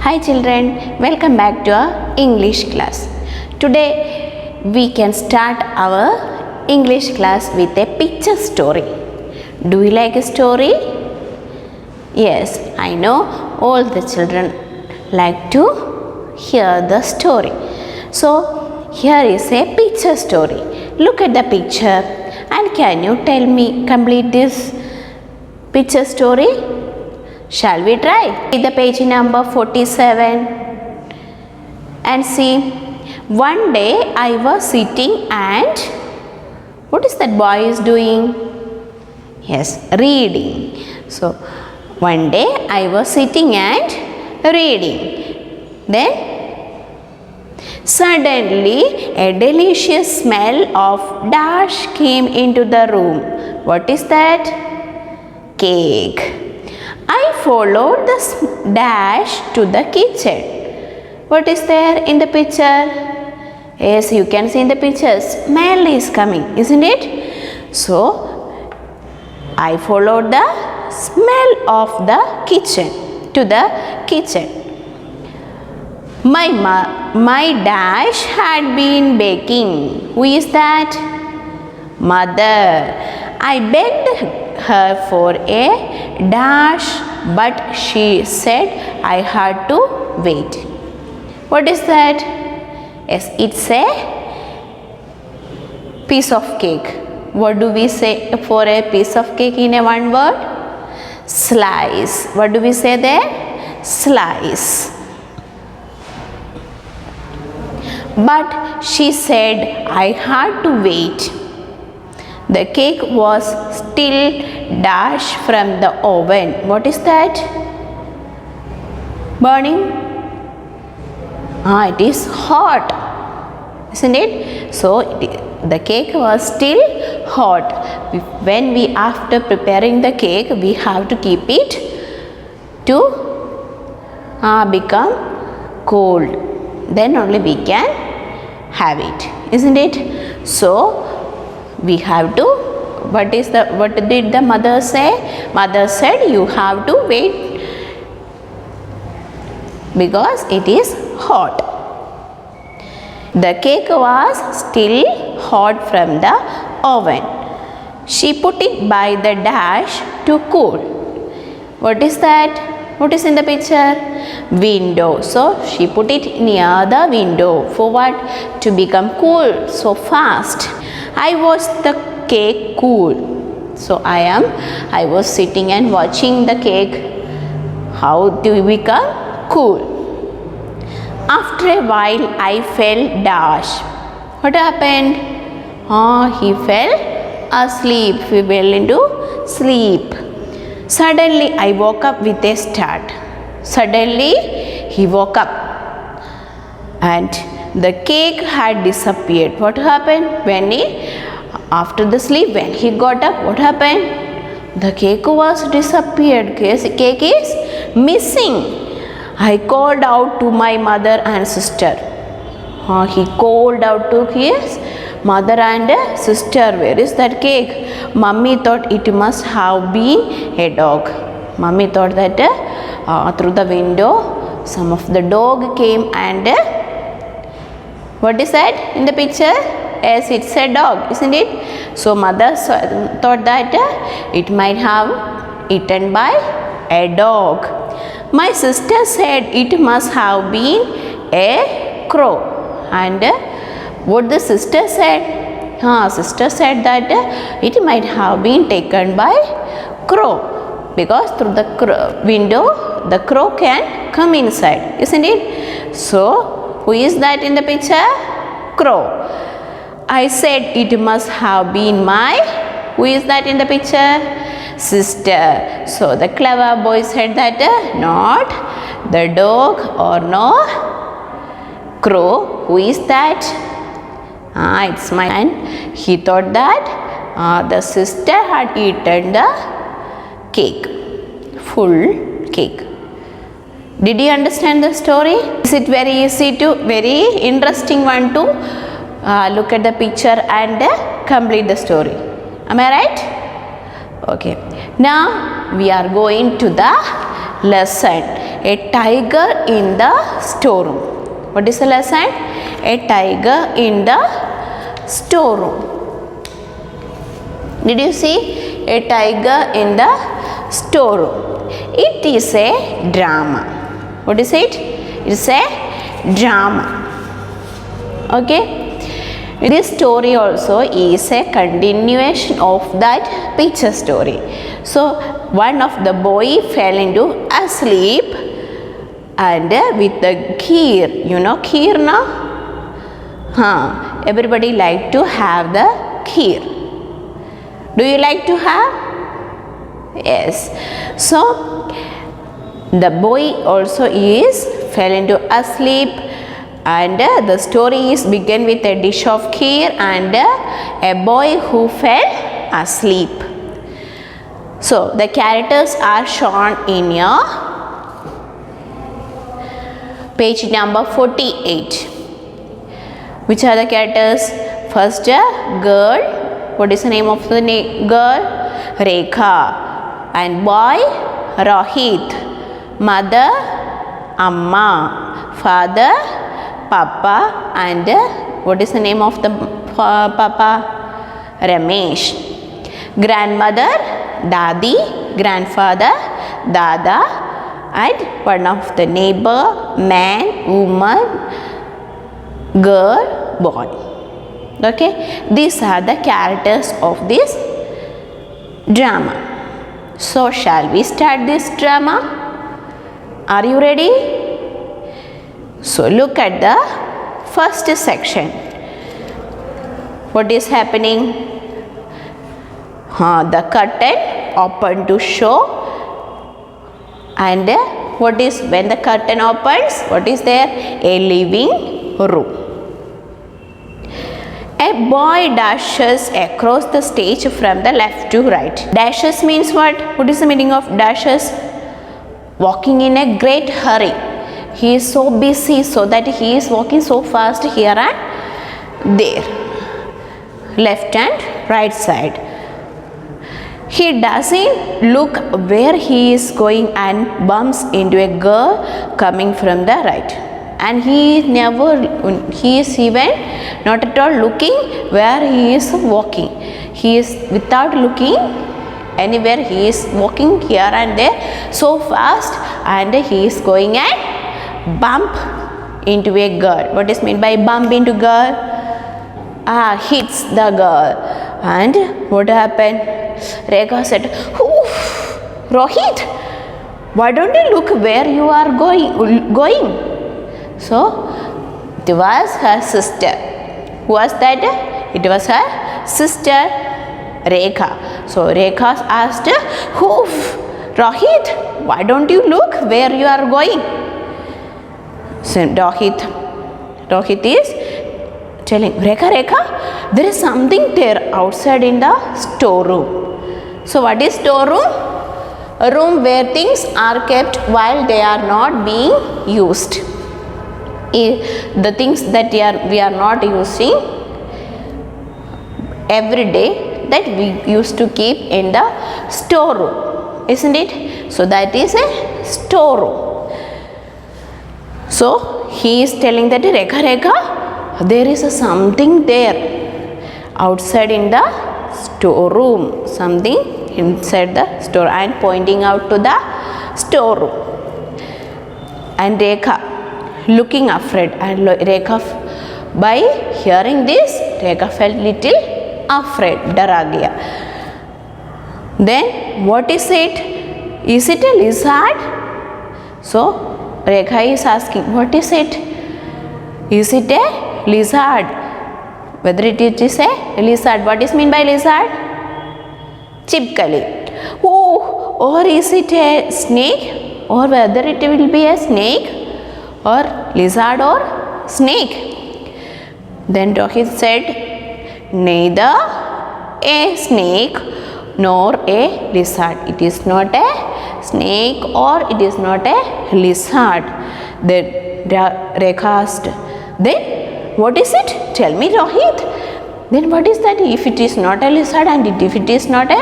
Hi children, welcome back to our English class. Today we can start our English class with a picture story. Do you like a story? Yes, I know all the children like to hear the story. So here is a picture story. Look at the picture and can you tell me complete this picture story? Shall we try? Read the page number 47 and see. One day I was sitting and what is that boy is doing? Yes, reading. So one day I was sitting and reading. Then suddenly a delicious smell of dash came into the room. What is that? Cake. I followed the dash to the kitchen. What is there in the picture? Yes, you can see in the picture. Smell is coming, isn't it? So, I followed the smell of the kitchen to the kitchen. My dash had been baking. Who is that? Mother. I begged her for a dash, but she said I had to wait. What is that? Yes, it's a piece of cake. What do we say for a piece of cake in a one word? Slice. What do we say there? Slice. But she said I had to wait. The cake was still dash from the oven. What is that? Burning? It is hot, isn't it? So the cake was still hot. When we after preparing the cake, we have to keep it to become cold. Then only we can have it, isn't it? So we have to, what did the mother say? Mother said you have to wait because it is hot. The cake was still hot from the oven. She put it by the dash to cool. What is that? What is in the picture? Window. So she put it near the window. For what? To become cool so fast. I watched the cake cool. So I was sitting and watching the cake. How do we become cool? After a while I fell dash. What happened? He fell asleep. He fell into sleep. Suddenly I woke up with a start. Suddenly he woke up and the cake had disappeared. What happened? After the sleep, when he got up, what happened? The cake was disappeared. Cake is missing. I called out to my mother and sister. He called out to his mother and sister. Where is that cake? Mummy thought it must have been a dog. Mummy thought that through the window, some of the dog came and what is that in the picture? Yes, it's a dog, isn't it? So mother thought that it might have eaten by a dog. My sister said it must have been a crow. And what the sister said? Sister said that it might have been taken by crow, because through the window the crow can come inside, isn't it? So who is that in the picture? Crow. I said it must have been my, who is that in the picture? Sister. So the clever boy said that not the dog or no crow. Who is that? It's my, and he thought that the sister had eaten the cake, full cake. Did you understand the story? Is it very interesting one to look at the picture and complete the story? Am I right? Okay. Now we are going to the lesson. A tiger in the storeroom. What is the lesson? A tiger in the storeroom. Did you see a tiger in the storeroom? It is a drama. What is it? It is a drama. Okay. This story also is a continuation of that picture story. So one of the boy fell into asleep and with the kheer, you know kheer now? Everybody like to have the kheer. Do you like to have? Yes. So the boy also fell into asleep, and the story is begin with a dish of kheer and a boy who fell asleep. So the characters are shown in your page number 48. Which are the characters? First, girl. What is the name of the girl? Rekha. And boy, Rohit. Mother, Amma. Father, Papa. And what is the name of the Papa? Ramesh. Grandmother, Dadi. Grandfather, Dada. And one of the neighbor, man, woman, girl, boy. Okay, these are the characters of this drama. So shall we start this drama? Are you ready? So look at the first section. What is happening? The curtain open to show. And what is when the curtain opens? What is there? A living room. A boy dashes across the stage from the left to right. Dashes means what? What is the meaning of dashes? Walking in a great hurry. He is so busy so that he is walking so fast here and there. Left and right side. He doesn't look where he is going and bumps into a girl coming from the right. And he is even not at all looking where he is walking. He is without looking anywhere. He is walking here and there so fast, and he is going and bump into a girl. What is meant by bump into girl? Hits the girl. And what happened? Rekha said, Rohit, why don't you look where you are going? So it was her sister. Who was that? It was her sister Rekha. So Rekha asked, Rohit, why don't you look where you are going? So Rohit is telling, Rekha, there is something there outside in the storeroom. So what is storeroom? A room where things are kept while they are not being used. The things that we are not using every day, that we used to keep in the storeroom, isn't it? So that is a storeroom. So he is telling that Rekha, there is something there outside in the storeroom, something inside the store, and pointing out to the storeroom. And Rekha looking afraid, and Rekha, by hearing this, Rekha felt little afraid, डरा गया. Then what is it? Is it a lizard? So Rekha is asking, what is it? Is it a lizard? Whether it is a lizard. What is meant by lizard? Chipkali. Or is it a snake? Or whether it will be a snake or lizard or snake. Then Rohit said, neither a snake nor a lizard. It is not a snake or it is not a lizard. Then Rekha asked, then what is it? Tell me, Rohit. Then what is that? If it is not a lizard and if it is not a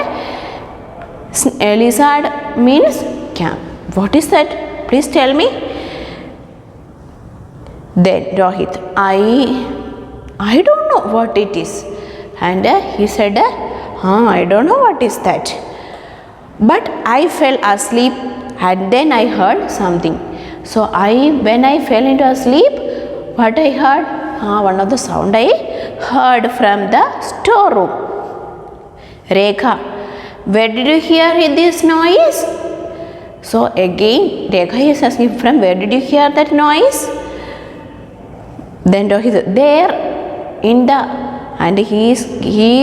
lizard means, what is that? Please tell me. Then Rohit, I don't know what it is. And he said, I don't know what is that. But I fell asleep and then I heard something. So when I fell into asleep, what I heard? One of the sound I heard from the storeroom. Rekha, where did you hear this noise? So again, Rekha is asking, from where did you hear that noise? Then Rohit, there in the, and he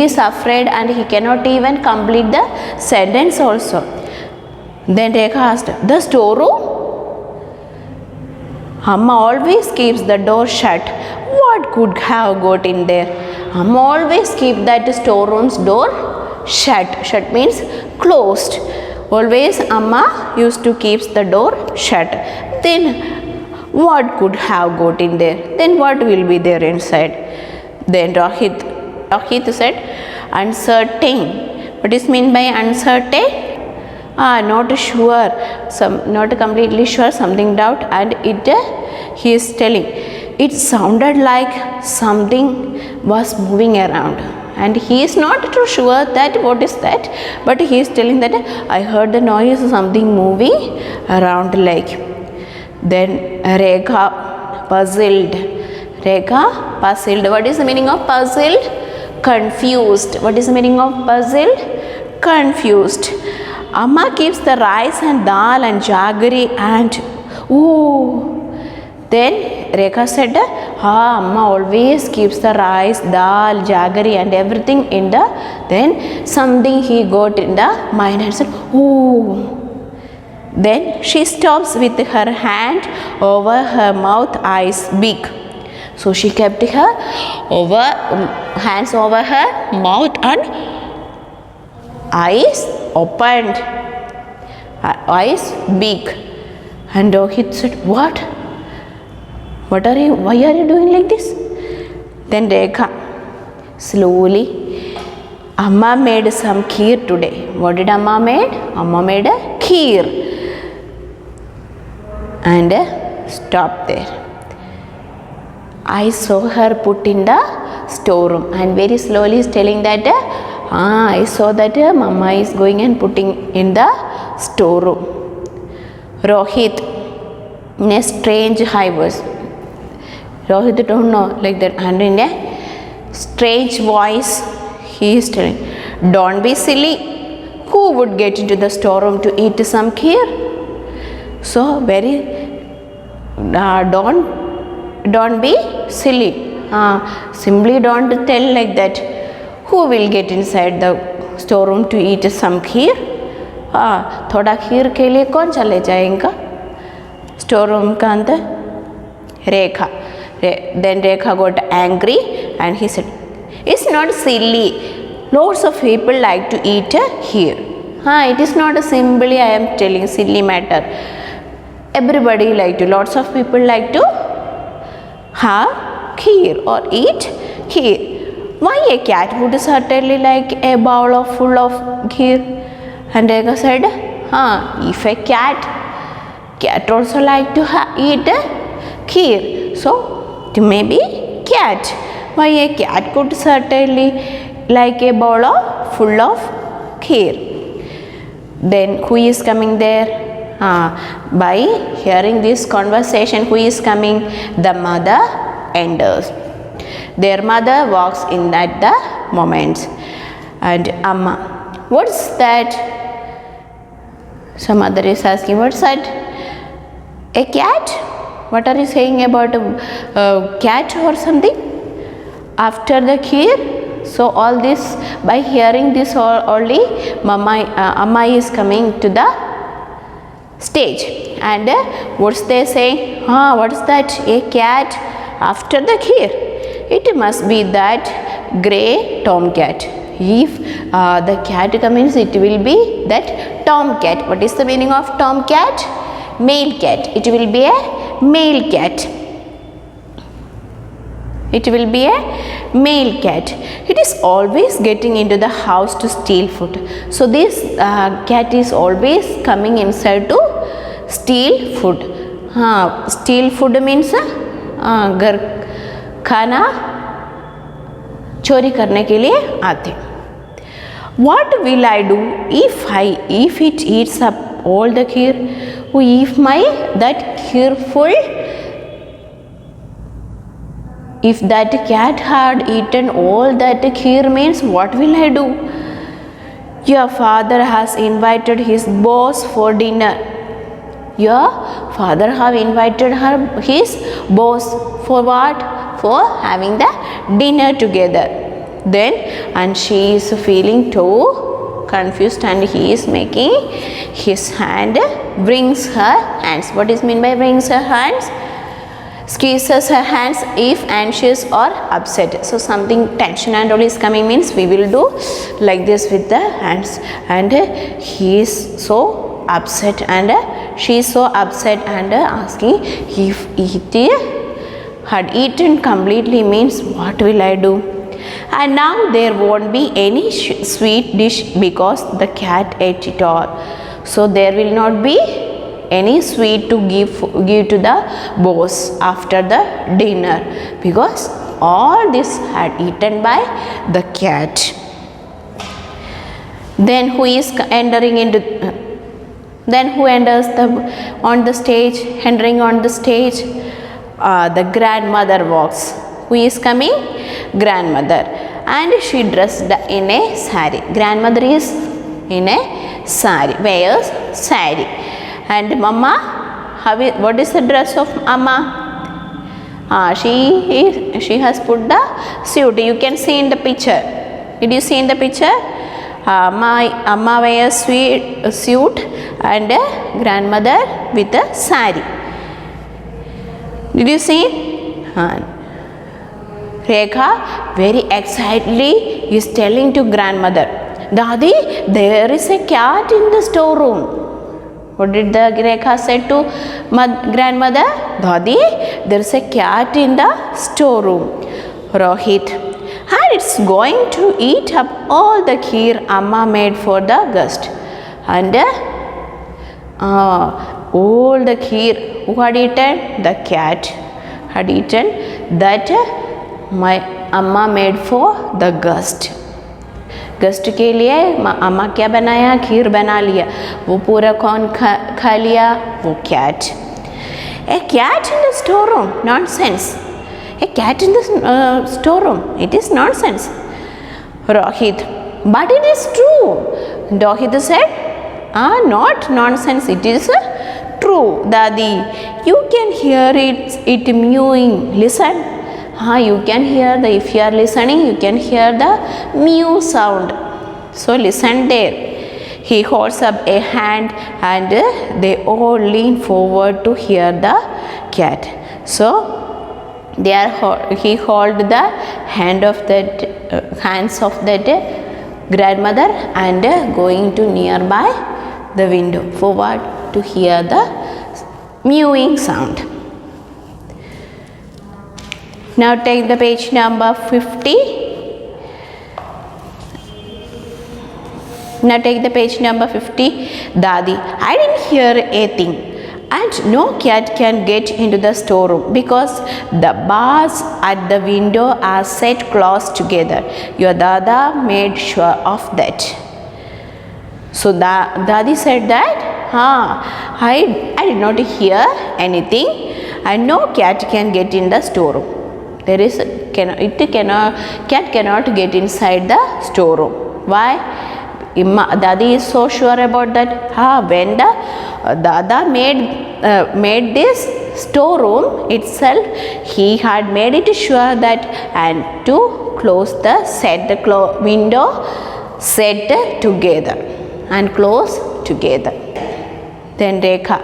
is afraid and he cannot even complete the sentence also. Then Rekha asked, the storeroom? Amma always keeps the door shut. What could have got in there? Amma always keep that storeroom's door shut. Shut means closed. Always Amma used to keep the door shut. Then what could have got in there? Then what will be there inside? Then Rohit said, uncertain. What is meant by uncertain? Not sure, not completely sure, something doubt, and he is telling, it sounded like something was moving around, and he is not too sure that what is that, but he is telling that I heard the noise of something moving around like. Then Rekha puzzled. What is the meaning of puzzled? Confused. What is the meaning of puzzled? Confused. Amma keeps the rice and dal and jaggery and Then Rekha said, Amma always keeps the rice, dal, jaggery and everything in the, then something he got in the mind and said, Then she stops with her hand over her mouth, eyes big. So she kept her hands over her mouth and eyes opened, eyes big. And Rohit said, why are you doing like this? Then Rekha, slowly, Amma made some kheer today. What did Amma made? Amma made a kheer. And stopped there. I saw her put in the storeroom, and very slowly is telling that I saw that Mama is going and putting in the storeroom. Rohit, in a strange high voice. Rohit don't know like that, and in a strange voice he is telling, don't be silly. Who would get into the storeroom to eat some kheer? So don't be silly. Simply don't tell like that. Who will get inside the storeroom to eat some kheer? थोड़ा खीर के लिए कौन चले जाएगा storeroom का अंदर? Rekha. Then Rekha got angry and he said, it's not silly. Lots of people like to eat here. It is not a simply I am telling silly matter. Everybody like to, lots of people like to have kheer or eat kheer. Why a cat would certainly like a bowl full of kheer? And Rekha said, if a cat also like to eat kheer. So it may be cat. Why a cat could certainly like a bowl full of kheer. Then who is coming there? By hearing this conversation, who is coming? The mother enters. Their mother walks in at the moment. And Amma, what's that? Some mother is asking, what's that? A cat? What are you saying about a cat or something? After the kheer? So all this, by hearing this only, Amma is coming to the stage. And what's they saying? What's that? A cat after the kheer. It must be that grey tomcat. If the cat comes, it will be that tomcat. What is the meaning of tomcat? Male cat. It will be a male cat. It will be a male cat. It is always getting into the house to steal food. So this cat is always coming inside to steal food. Steal food means घर खाना चोरी करने के लिए आते. What will I do if it eats up all the kheer? If that kheer full, if that cat had eaten all that kheer means what will I do? Your father has invited his boss for dinner. Your father have invited his boss for what? For having the dinner together. Then, and she is feeling too confused, and he is making his hand, brings her hands. What is mean by brings her hands? Squeezes her hands if anxious or upset. So something tension and all is coming means we will do like this with the hands, and he is so upset and she is so upset and asking if it had eaten completely means what will I do? And now there won't be any sweet dish because the cat ate it all. So there will not be any sweet to give to the boss after the dinner because all this had eaten by the cat. Then who is entering into then who enters on the stage? Entering on the stage, the grandmother walks. Who is coming? Grandmother, and she dressed in a sari. Grandmother is in a sari, wears sari. And mama, what is the dress of amma? She has put the suit. You can see in the picture. Did you see in the picture? My amma wears suit and grandmother with a sari. Did you see? Rekha very excitedly is telling to grandmother, Dadi, there is a cat in the storeroom. What did the Rekha say to grandmother? Dadi, there is a cat in the storeroom. Rohit, and it's going to eat up all the kheer Amma made for the guest. And all the kheer, who had eaten? The cat had eaten that my Amma made for the guest. Guest के लिए अम्मा क्या बनाया? खीर बना लिया. वो पूरा कौन खा लिया? वो cat. A cat in the store room? Nonsense. A cat in the store room? It is nonsense. Rohit, but it is true. Rohit said, not nonsense, it is true. Dadi, you can hear it mewing. Listen. You can hear if you are listening, you can hear the mew sound. So listen there. He holds up a hand and they all lean forward to hear the cat. So he hold the hands of that grandmother and going to nearby the window forward to hear the mewing sound. Now take the page number 50. Now take the page number 50. Dadi, I didn't hear a thing, and no cat can get into the storeroom because the bars at the window are set close together. Your Dada made sure of that. So Dadi said that, I did not hear anything, and no cat can get in the storeroom. Cat cannot get inside the storeroom. Why? Dadi is so sure about that. When the Dada made this storeroom itself, he had made it sure that, and to close the window set together and close together. Then Rekha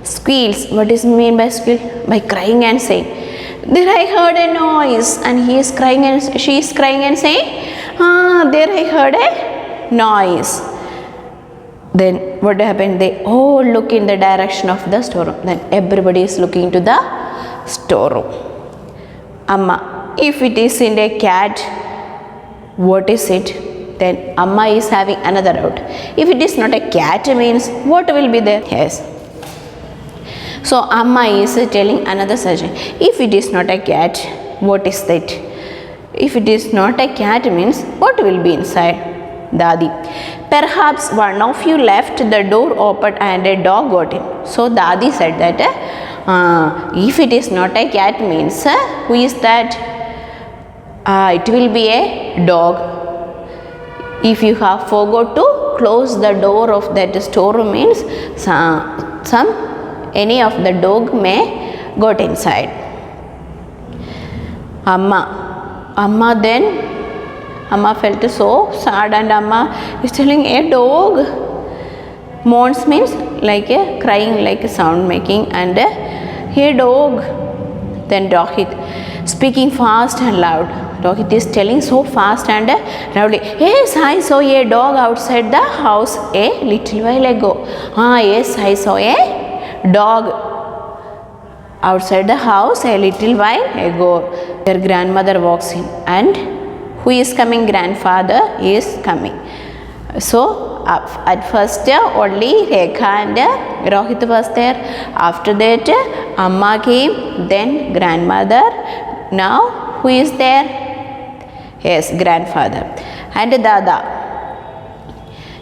squeals. What is mean by squeal? By crying and saying, there I heard a noise, and he is crying and she is crying and saying, there I heard a noise. Then what happened? They all look in the direction of the storeroom. Then everybody is looking to the storeroom. Amma, if it is in a cat, what is it? Then Amma is having another doubt. If it is not a cat means what will be there? Yes. So Amma is telling another suggestion. If it is not a cat, what is that? If it is not a cat means what will be inside? Dadi. Perhaps one of you left the door open and a dog got in. So Dadi said that if it is not a cat means who is that? It will be a dog. If you have forgot to close the door of that storeroom means any of the dog may got inside. Amma felt so sad and Amma is telling a dog. Moans means like a crying, like a sound making, and a dog. Then Rohit speaking fast and loud. Rohit is telling so fast and loudly. Yes, I saw a dog outside the house a little while ago. Yes, I saw a dog outside the house a little while ago. Their grandmother walks in, and who is coming? Grandfather is coming. So at first only Rekha and Rohit was there. After that Amma came, then grandmother. Now who is there? Yes, grandfather. And Dada.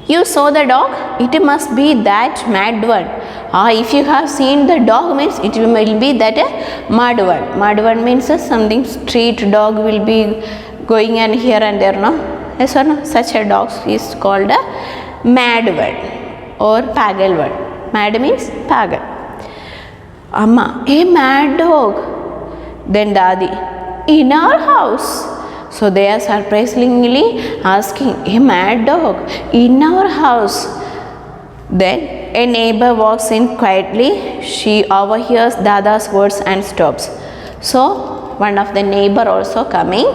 You saw the dog? It must be that mad one. If you have seen the dog means it will be that mad one. Mad one means something street dog will be going and here and there, no? Yes or no? Such a dog is called a mad one or pagal one. Mad means pagal. Amma, a mad dog. Then Dadi, in our house. So they are surprisingly asking, a mad dog in our house. Then a neighbor walks in quietly. She overhears Dada's words and stops. So one of the neighbor also coming.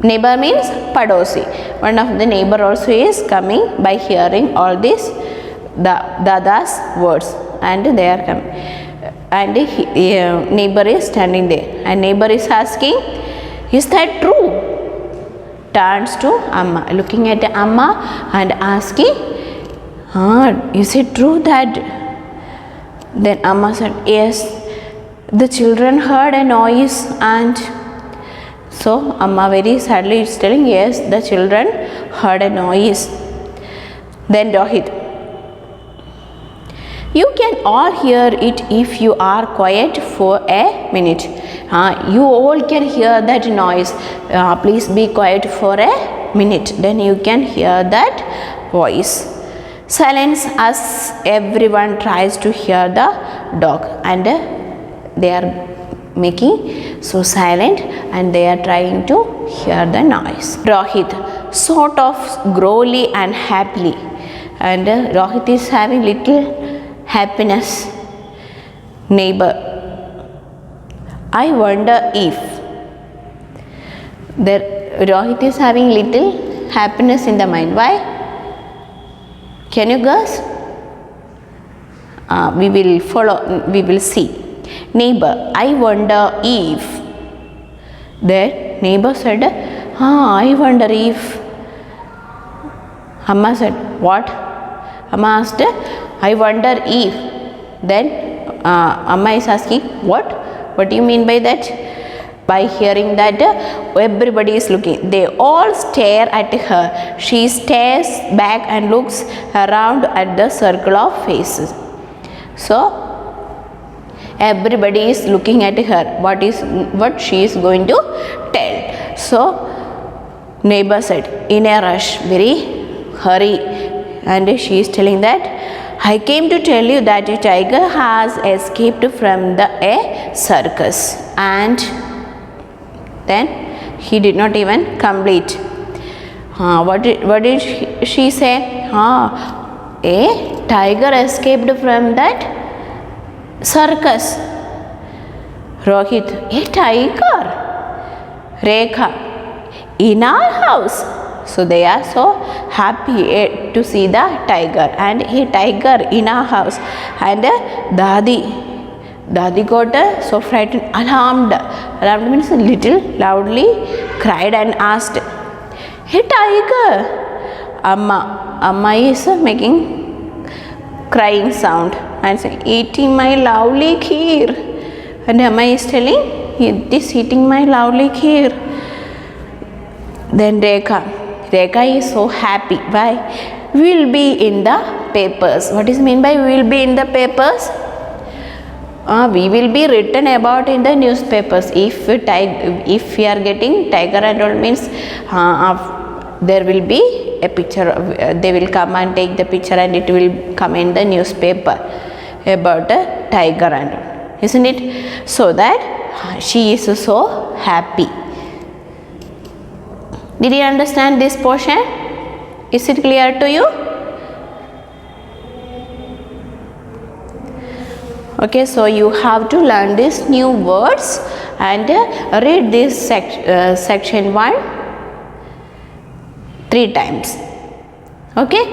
Neighbor means padosi. One of the neighbor also is coming by hearing all this Dada's words, and they are coming. And neighbor is standing there, and neighbor is asking, is that true? Turns to Amma, looking at Amma and asking, is it true that? Then Amma said, yes, the children heard a noise, and so Amma very sadly is telling, yes, the children heard a noise. Then Rohit, you can all hear it if you are quiet for a minute. You all can hear that noise. Please be quiet for a minute. Then you can hear that voice. Silence as everyone tries to hear the dog, and they are making so silent and they are trying to hear the noise. Rohit, sort of growly and happily, and Rohit is having little happiness. Neighbor, I wonder if. Rohit is having little happiness in the mind. Why? Can you guess? We will follow, we will see. Neighbor, I wonder if. Then neighbor said, I wonder if. Amma said, what? Amma asked, I wonder if. Then Amma is asking, what? What do you mean by that? By hearing that, everybody is looking. They all stare at her. She stares back and looks around at the circle of faces. So everybody is looking at her. What she is going to tell. So neighbor said in a rush, very hurry, and she is telling that, I came to tell you that a tiger has escaped from a circus. And then he did not even complete. What did she say? A tiger escaped from that circus. Rohit, a tiger? Rekha, in our house. So they are so happy to see the tiger, and a tiger in our house. And Dadi got so frightened, alarmed. Alarmed means a little loudly cried and asked, a tiger? Amma is making crying sound. and say, eating my lovely kheer. And Amma is telling, it is eating my lovely kheer. Then Rekha is so happy. Why? Will be in the papers. What is mean by will be in the papers? We will be written about in the newspapers. If we are getting tiger and all means there will be a picture. They will come and take the picture and it will come in the newspaper about a tiger and all, isn't it? So that she is so happy. Did you understand this portion? Is it clear to you? Okay, so you have to learn these new words and read this section 1 3 times. Okay,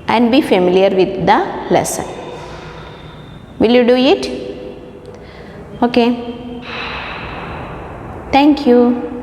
and be familiar with the lesson. Will you do it? Okay, thank you.